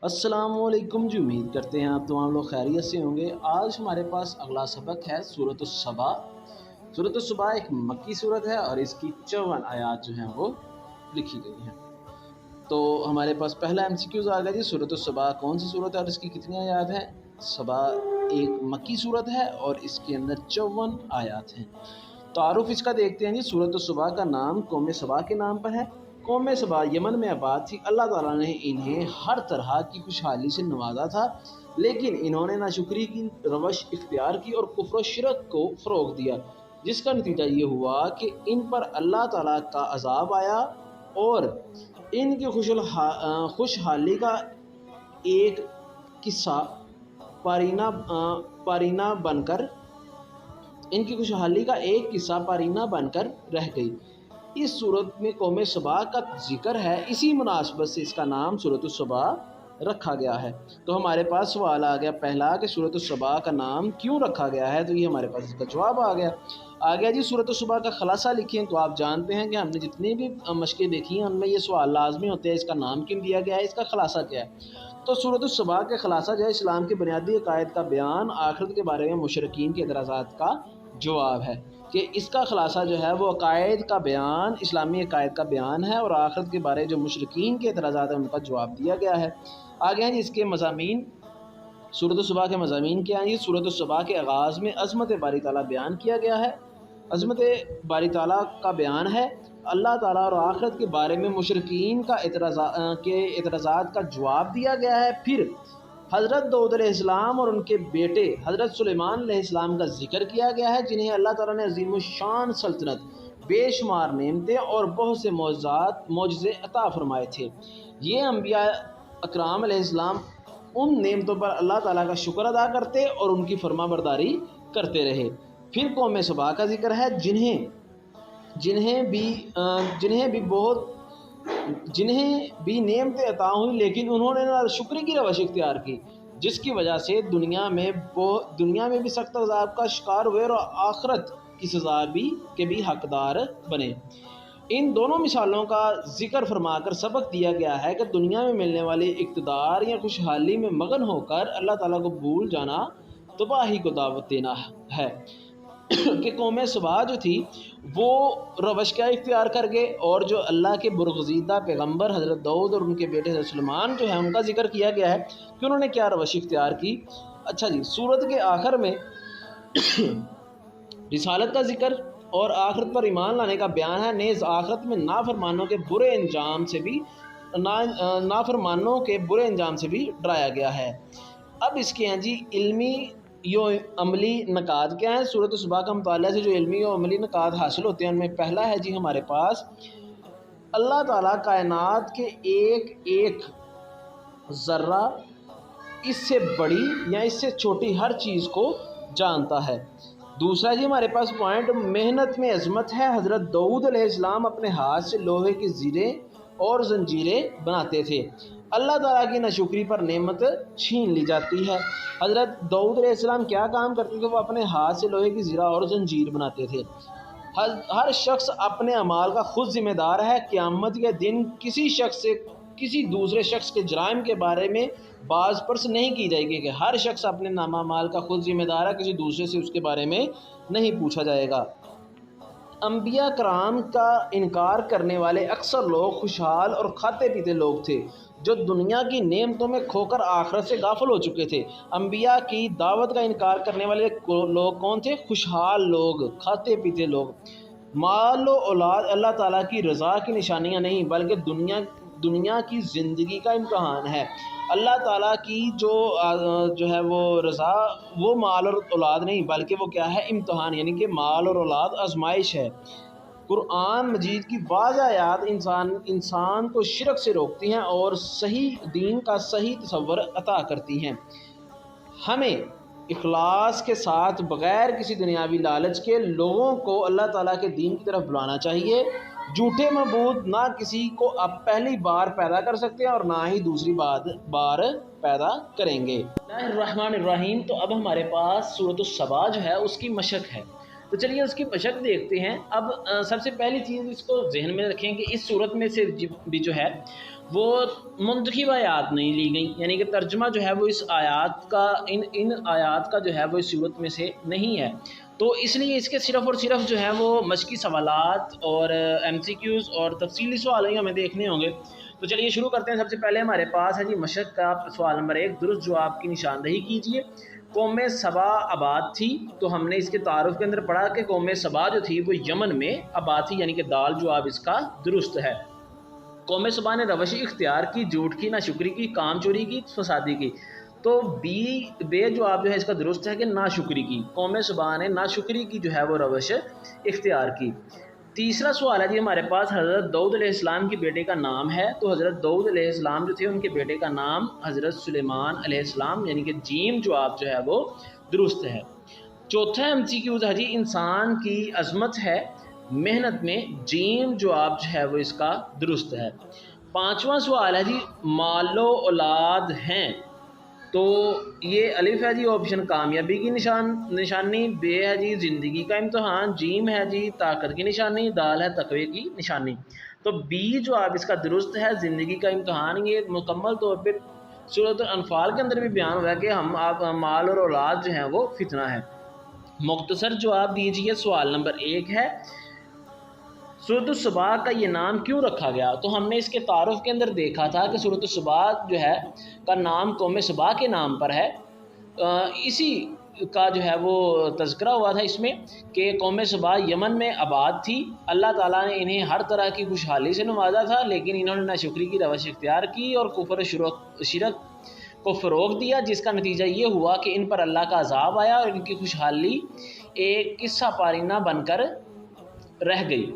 السلام علیکم جی، امید کرتے ہیں آپ تمام لوگ خیریت سے ہوں گے۔ آج ہمارے پاس اگلا سبق ہے سورۃ الصبا۔ سورۃ الصبا ایک مکی صورت ہے اور اس کی 54 آیات جو ہیں وہ لکھی گئی ہیں۔ تو ہمارے پاس پہلا MCQز آ گیا جی، سورۃ الصبا کون سی صورت ہے اور اس کی کتنی آیات ہیں؟ صبا ایک مکی صورت ہے اور اس کے اندر 54 آیات ہیں۔ تعارف اس کا دیکھتے ہیں جی۔ سورۃ الصبا کا نام قوم سبا کے نام پر ہے۔ قوم سبا یمن میں آباد تھی۔ اللہ تعالیٰ نے انہیں ہر طرح کی خوشحالی سے نوازا تھا، لیکن انہوں نے ناشکری کی روش اختیار کی اور کفر و شرک کو فروغ دیا، جس کا نتیجہ یہ ہوا کہ ان پر اللہ تعالیٰ کا عذاب آیا اور ان کی خوشحالی کا ایک قصہ پارینہ بن کر رہ گئی۔ اس صورت میں قوم سبا کا ذکر ہے، اسی مناسبت سے اس کا نام سورۃ الصبا رکھا گیا ہے۔ تو ہمارے پاس سوال آ گیا پہلا کہ سورۃ الصبا کا نام کیوں رکھا گیا ہے، تو یہ ہمارے پاس اس کا جواب آ گیا جی۔ سورۃ الصبا کا خلاصہ لکھیں تو آپ جانتے ہیں کہ ہم نے جتنی بھی مشقیں دیکھی ہیں ان میں یہ سوال لازمی ہوتے ہیں، اس کا نام کیوں دیا گیا ہے، اس کا خلاصہ کیا ہے۔ تو سورۃ الصبا کے خلاصہ جو ہے اسلام کے بنیادی عقائد کا بیان، آخرت کے بارے میں مشرکین کے اعتراضات کا جواب ہے، کہ اس کا خلاصہ جو ہے وہ عقائد کا بیان، اسلامی عقائد کا بیان ہے، اور آخرت کے بارے جو مشرکین کے اعتراضات ہیں ان کا جواب دیا گیا ہے۔ آگے ہیں جی اس کے مضامین۔ سورۃ الصبا کے مضامین کیا ہیں جی؟ سورۃ الصبا کے آغاز میں عظمت باری تعالیٰ بیان کیا گیا ہے، عظمت باری تعالیٰ کا بیان ہے، اللہ تعالیٰ اور آخرت کے بارے میں مشرکین کے اعتراضات کا جواب دیا گیا ہے۔ پھر حضرت داؤد علیہ السلام اور ان کے بیٹے حضرت سلیمان علیہ السلام کا ذکر کیا گیا ہے، جنہیں اللہ تعالیٰ نے عظیم الشان سلطنت، بے شمار نعمتیں اور بہت سے معجزے عطا فرمائے تھے۔ یہ انبیاء اکرام علیہ السلام ان نعمتوں پر اللہ تعالیٰ کا شکر ادا کرتے اور ان کی فرما برداری کرتے رہے۔ پھر قوم سبا کا ذکر ہے، جنہیں بھی نعمتیں عطا ہوئی لیکن انہوں نے نہ شکر کی روش اختیار کی، جس کی وجہ سے دنیا میں بھی سخت عذاب کا شکار ہوئے اور آخرت کی سزا کے بھی حقدار بنے۔ ان دونوں مثالوں کا ذکر فرما کر سبق دیا گیا ہے کہ دنیا میں ملنے والی اقتدار یا خوشحالی میں مگن ہو کر اللہ تعالیٰ کو بھول جانا تباہی کو دعوت دینا ہے، کہ قوم سبا جو تھی وہ روش کیا اختیار کر گئے، اور جو اللہ کے برگزیدہ پیغمبر حضرت داؤد اور ان کے بیٹے حضرت سلیمان جو ہیں ان کا ذکر کیا گیا ہے کہ انہوں نے کیا روش اختیار کی۔ اچھا جی، سورت کے آخر میں رسالت کا ذکر اور آخرت پر ایمان لانے کا بیان ہے، نیز آخرت میں نافرمانوں کے برے انجام سے بھی ڈرایا گیا ہے۔ اب اس کے ہیں جی علمی و عملی نکات کیا ہیں؟ سورۃ الصبا کا مطالعہ سے جو علمی و عملی نکات حاصل ہوتے ہیں ان میں پہلا ہے جی ہمارے پاس اللہ تعالیٰ کائنات کے ایک ذرہ، اس سے بڑی یا اس سے چھوٹی ہر چیز کو جانتا ہے۔ دوسرا جی ہمارے پاس پوائنٹ محنت میں عظمت ہے۔ حضرت داؤد علیہ السلام اپنے ہاتھ سے لوہے کی زیریں اور زنجیریں بناتے تھے، اللہ تعالیٰ کی ناشکری پر نعمت چھین لی جاتی ہے۔ حضرت داؤد علیہ السلام کیا کام کرتے تھے؟ وہ اپنے ہاتھ سے لوہے کی زیرہ اور زنجیر بناتے تھے۔ ہر شخص اپنے اعمال کا خود ذمہ دار ہے۔ قیامت کے دن کسی دوسرے شخص کے جرائم کے بارے میں باز پرس نہیں کی جائے گی، کہ ہر شخص اپنے نامہ اعمال کا خود ذمہ دار ہے، کسی دوسرے سے اس کے بارے میں نہیں پوچھا جائے گا۔ انبیاء کرام کا انکار کرنے والے اکثر لوگ خوشحال اور کھاتے پیتے لوگ تھے، جو دنیا کی نعمتوں میں کھو کر آخرت سے غافل ہو چکے تھے۔ انبیاء کی دعوت کا انکار کرنے والے لوگ کون تھے؟ خوشحال لوگ، کھاتے پیتے لوگ۔ مال و اولاد اللہ تعالیٰ کی رضا کی نشانیاں نہیں، بلکہ دنیا کی زندگی کا امتحان ہے۔ اللہ تعالیٰ کی جو ہے وہ رضا، وہ مال اور اولاد نہیں بلکہ وہ کیا ہے؟ امتحان، یعنی کہ مال اور اولاد آزمائش ہے۔ قرآن مجید کی واضح آیات انسان کو شرک سے روکتی ہیں اور صحیح دین کا صحیح تصور عطا کرتی ہیں۔ ہمیں اخلاص کے ساتھ بغیر کسی دنیاوی لالچ کے لوگوں کو اللہ تعالیٰ کے دین کی طرف بلانا چاہیے۔ جھوٹے معبود نہ کسی کو اب پہلی بار پیدا کر سکتے ہیں اور نہ ہی دوسری بار پیدا کریں گے۔ بسم اللہ الرحمن الرحیم۔ تو اب ہمارے پاس سورۃ الصبا جو ہے اس کی مشق ہے۔ تو چلیے اس کی مشق دیکھتے ہیں۔ اب سب سے پہلی چیز اس کو ذہن میں رکھیں کہ اس صورت میں سے بھی جو ہے وہ منتخب آیات نہیں لی گئی، یعنی کہ ترجمہ جو ہے وہ اس آیات کا ان آیات کا جو ہے وہ اس صورت میں سے نہیں ہے، تو اس لیے اس کے صرف اور صرف جو ہے وہ مشقی سوالات اور ایم سی کیوز اور تفصیلی سوال ہی ہمیں دیکھنے ہوں گے۔ تو چلیے شروع کرتے ہیں۔ سب سے پہلے ہمارے پاس ہے جی مشق کا سوال نمبر 1، درست جواب کی نشاندہی کیجیے۔ قوم سبا آباد تھی، تو ہم نے اس کے تعارف کے اندر پڑھا کہ قوم سبا جو تھی وہ یمن میں آباد تھی، یعنی کہ دال جواب اس کا درست ہے۔ قوم سبا نے روش اختیار کی، جھوٹ کی، ناشکری کی، کام چوری کی، فسادی کی، تو بے جواب جو ہے اس کا درست ہے کہ ناشکری کی۔ قوم سبا نے ناشکری کی جو ہے وہ روش اختیار کی۔ تیسرا سوال ہے جی ہمارے پاس، حضرت داؤد علیہ السلام کے بیٹے کا نام ہے، تو حضرت داؤد علیہ السلام جو تھے ان کے بیٹے کا نام حضرت سلیمان علیہ السلام، یعنی کہ جیم جواب جو ہے وہ درست ہے۔ چوتھا ایم سی کیو ہے جی انسان کی عظمت ہے محنت میں، جیم جواب جو ہے وہ اس کا درست ہے۔ پانچواں سوال ہے جی مال و اولاد ہیں، تو یہ الف ہے جی آپشن کامیابی کی نشانی، بے ہے جی زندگی کا امتحان، جیم ہے جی طاقت کی نشانی، دال ہے تقوی کی نشانی، تو بی جواب اس کا درست ہے، زندگی کا امتحان۔ یہ مکمل طور پہ سورۃ الانفال کے اندر بھی بیان ہوا ہے کہ ہم آپ مال اور اولاد جو ہیں وہ فتنہ ہے۔ مختصر جواب دیجیے۔ سوال نمبر 1 ہے سورۃ الصبا کا یہ نام کیوں رکھا گیا؟ تو ہم نے اس کے تعارف کے اندر دیکھا تھا کہ سورۃ الصبا جو ہے کا نام قوم سبا کے نام پر ہے، اسی کا جو ہے وہ تذکرہ ہوا تھا اس میں کہ قوم سبا یمن میں آباد تھی، اللہ تعالیٰ نے انہیں ہر طرح کی خوشحالی سے نوازا تھا، لیکن انہوں نے ناشکری کی روش اختیار کی اور کفر شرک کو فروغ دیا، جس کا نتیجہ یہ ہوا کہ ان پر اللہ کا عذاب آیا اور ان کی خوشحالی ایک قصہ پارینہ بن کر رہ گئی۔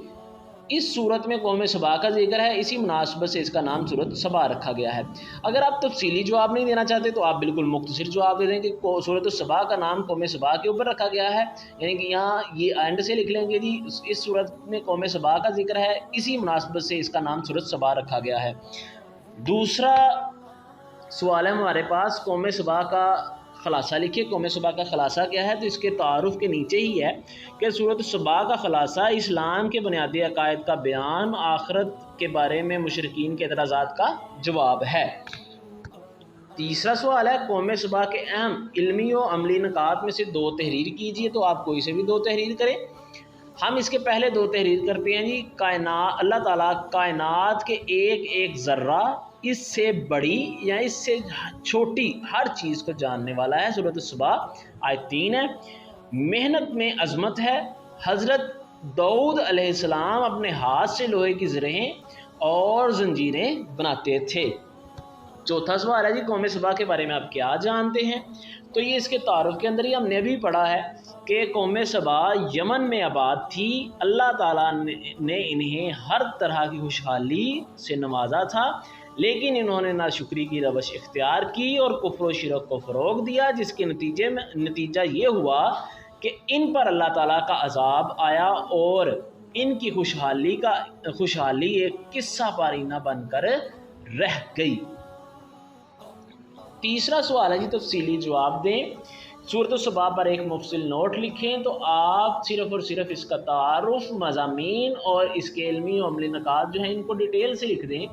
اس صورت میں قوم سبا کا ذکر ہے، اسی مناسبت سے اس کا نام سورۃ سبا رکھا گیا ہے۔ اگر آپ تفصیلی جواب نہیں دینا چاہتے تو آپ بالکل مختصر جواب دے دیں کہ سورۃ الصبا کا نام قوم سبا کے اوپر رکھا گیا ہے، یعنی کہ یہاں یہ اینڈ سے لکھ لیں گے جی اس صورت میں قوم سبا کا ذکر ہے، اسی مناسبت سے اس کا نام سورۃ سبا رکھا گیا ہے۔ دوسرا سوال ہے ہمارے پاس، قوم سبا کا خلاصہ لکھیے۔ قوم سبا کا خلاصہ کیا ہے؟ تو اس کے تعارف کے نیچے ہی ہے کہ سورۃ الصبا کا خلاصہ اسلام کے بنیادی عقائد کا بیان، آخرت کے بارے میں مشرکین کے اعتراضات کا جواب ہے۔ تیسرا سوال ہے قوم سبا کے اہم علمی و عملی نکات میں سے 2 تحریر کیجیے، تو آپ کوئی سے بھی 2 تحریر کریں۔ ہم اس کے پہلے 2 تحریر کرتے ہیں جی کائنات، اللہ تعالیٰ کائنات کے ایک ایک ذرہ، اس سے بڑی یا اس سے چھوٹی ہر چیز کو جاننے والا ہے، سورۃ الصبا آیت 3 ہے۔ محنت میں عظمت ہے، حضرت داؤد علیہ السلام اپنے ہاتھ سے لوہے کی زرہیں اور زنجیریں بناتے تھے۔ چوتھا سوال ہے جی قوم سبا کے بارے میں آپ کیا جانتے ہیں؟ تو یہ اس کے تعارف کے اندر ہی ہم نے بھی پڑھا ہے کہ قوم سبا یمن میں آباد تھی، اللہ تعالیٰ نے انہیں ہر طرح کی خوشحالی سے نوازا تھا، لیکن انہوں نے ناشکری کی روش اختیار کی اور کفر و شرک کو فروغ دیا، جس کے نتیجہ یہ ہوا کہ ان پر اللہ تعالیٰ کا عذاب آیا اور ان کی خوشحالی ایک قصہ پارینہ بن کر رہ گئی۔ تیسرا سوال ہے جی تفصیلی جواب دیں۔ سورۃ الصبا پر ایک مفصل نوٹ لکھیں، تو آپ صرف اور صرف اس کا تعارف، مضامین اور اس کے علمی و عملی نکات جو ہیں ان کو ڈیٹیل سے لکھ دیں،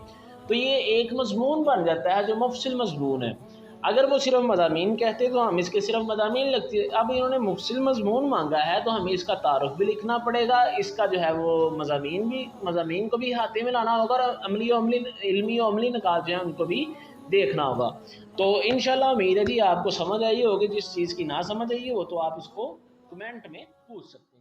تو یہ ایک مضمون بن جاتا ہے جو مفصل مضمون ہے۔ اگر وہ صرف مضامین کہتے تو ہم اس کے صرف مضامین لگتے، اب انہوں نے مفصل مضمون مانگا ہے تو ہمیں اس کا تعارف بھی لکھنا پڑے گا، اس کا جو ہے وہ مضامین کو بھی ہاتھے میں لانا ہوگا اور علمی و عملی نکات جو ہیں ان کو بھی دیکھنا ہوگا۔ تو انشاءاللہ امید ہے جی آپ کو سمجھ آئی ہوگی، جس چیز کی نہ سمجھ آئی ہے وہ تو آپ اس کو کمنٹ میں پوچھ سکتے ہیں۔